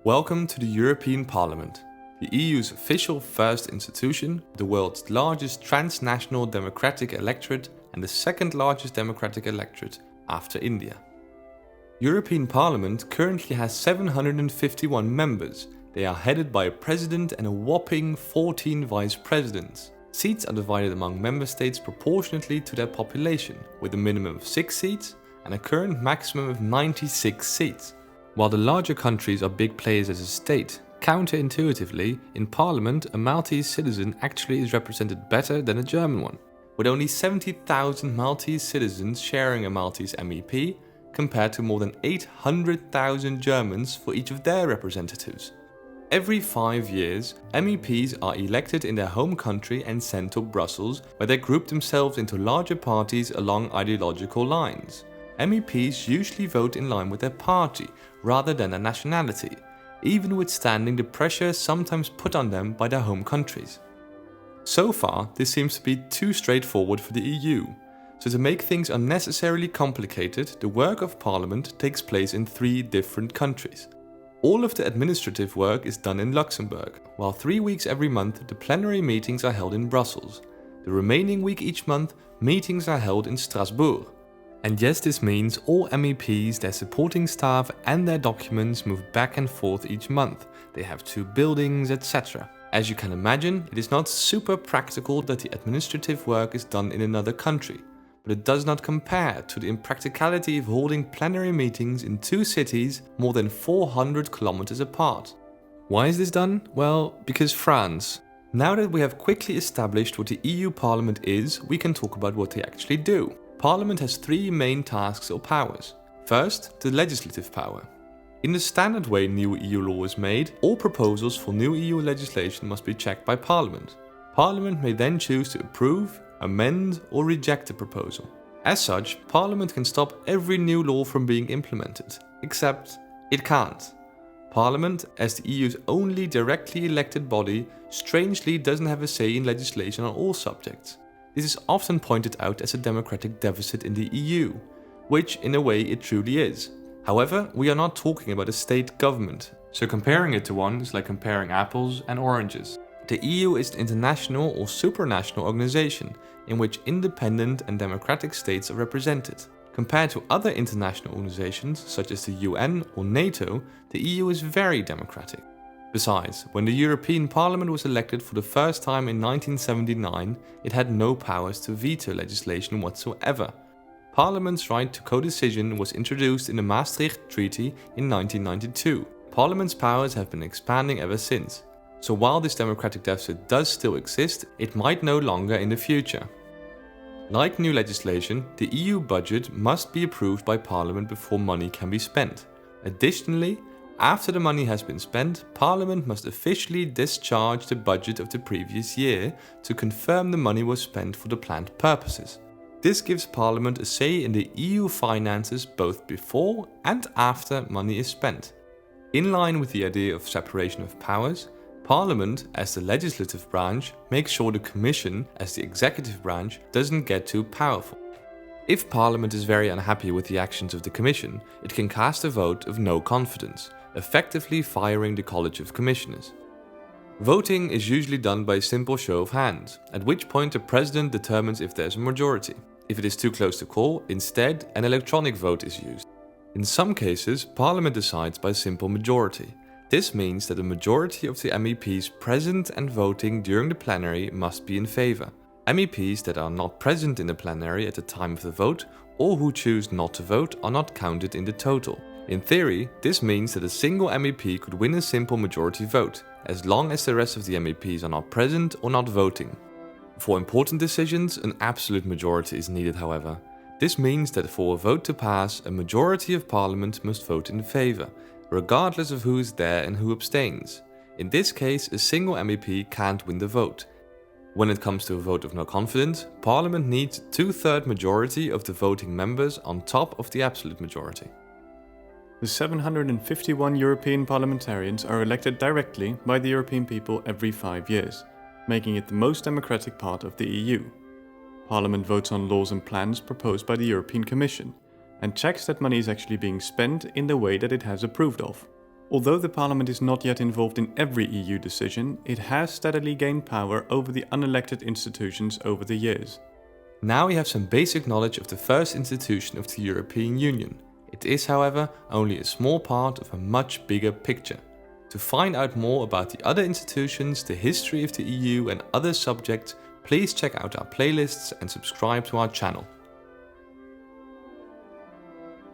Welcome to the European Parliament, the EU's official first institution, the world's largest transnational democratic electorate and the second largest democratic electorate after India. European Parliament currently has 751 members. They are headed by a president and a whopping 14 vice presidents. Seats are divided among member states proportionately to their population, with a minimum of 6 seats and a current maximum of 96 seats. While the larger countries are big players as a state, counterintuitively, in Parliament a Maltese citizen actually is represented better than a German one, with only 70,000 Maltese citizens sharing a Maltese MEP, compared to more than 800,000 Germans for each of their representatives. Every 5 years, MEPs are elected in their home country and sent to Brussels, where they group themselves into larger parties along ideological lines. MEPs usually vote in line with their party, rather than their nationality, even withstanding the pressure sometimes put on them by their home countries. So far, this seems to be too straightforward for the EU. So to make things unnecessarily complicated, the work of Parliament takes place in 3 different countries. All of the administrative work is done in Luxembourg, while 3 weeks every month the plenary meetings are held in Brussels. The remaining week each month, meetings are held in Strasbourg. And yes, this means all MEPs, their supporting staff and their documents move back and forth each month. They have 2 buildings, etc. As you can imagine, it is not super practical that the administrative work is done in another country. But it does not compare to the impracticality of holding plenary meetings in 2 cities more than 400 kilometers apart. Why is this done? Well, because France. Now that we have quickly established what the EU Parliament is, we can talk about what they actually do. Parliament has 3 main tasks or powers. First, the legislative power. In the standard way new EU law is made, all proposals for new EU legislation must be checked by Parliament. Parliament may then choose to approve, amend or reject a proposal. As such, Parliament can stop every new law from being implemented, except it can't. Parliament, as the EU's only directly elected body, strangely doesn't have a say in legislation on all subjects. This is often pointed out as a democratic deficit in the EU, which in a way it truly is. However, we are not talking about a state government, so comparing it to one is like comparing apples and oranges. The EU is an international or supranational organization in which independent and democratic states are represented. Compared to other international organizations such as the UN or NATO, the EU is very democratic. Besides, when the European Parliament was elected for the first time in 1979, it had no powers to veto legislation whatsoever. Parliament's right to co-decision was introduced in the Maastricht Treaty in 1992. Parliament's powers have been expanding ever since. So while this democratic deficit does still exist, it might no longer in the future. Like new legislation, the EU budget must be approved by Parliament before money can be spent. Additionally, after the money has been spent, Parliament must officially discharge the budget of the previous year to confirm the money was spent for the planned purposes. This gives Parliament a say in the EU finances both before and after money is spent. In line with the idea of separation of powers, Parliament, as the legislative branch, makes sure the Commission, as the executive branch, doesn't get too powerful. If Parliament is very unhappy with the actions of the Commission, it can cast a vote of no confidence, effectively firing the College of Commissioners. Voting is usually done by a simple show of hands, at which point the President determines if there's a majority. If it is too close to call, instead an electronic vote is used. In some cases, Parliament decides by simple majority. This means that a majority of the MEPs present and voting during the plenary must be in favour. MEPs that are not present in the plenary at the time of the vote or who choose not to vote are not counted in the total. In theory, this means that a single MEP could win a simple majority vote, as long as the rest of the MEPs are not present or not voting. For important decisions, an absolute majority is needed, however. This means that for a vote to pass, a majority of Parliament must vote in favour, regardless of who is there and who abstains. In this case, a single MEP can't win the vote. When it comes to a vote of no confidence, Parliament needs a 2/3 majority of the voting members on top of the absolute majority. The 751 European parliamentarians are elected directly by the European people every 5 years, making it the most democratic part of the EU. Parliament votes on laws and plans proposed by the European Commission, and checks that money is actually being spent in the way that it has approved of. Although the Parliament is not yet involved in every EU decision, it has steadily gained power over the unelected institutions over the years. Now we have some basic knowledge of the first institution of the European Union. It is, however, only a small part of a much bigger picture. To find out more about the other institutions, the history of the EU and other subjects, please check out our playlists and subscribe to our channel.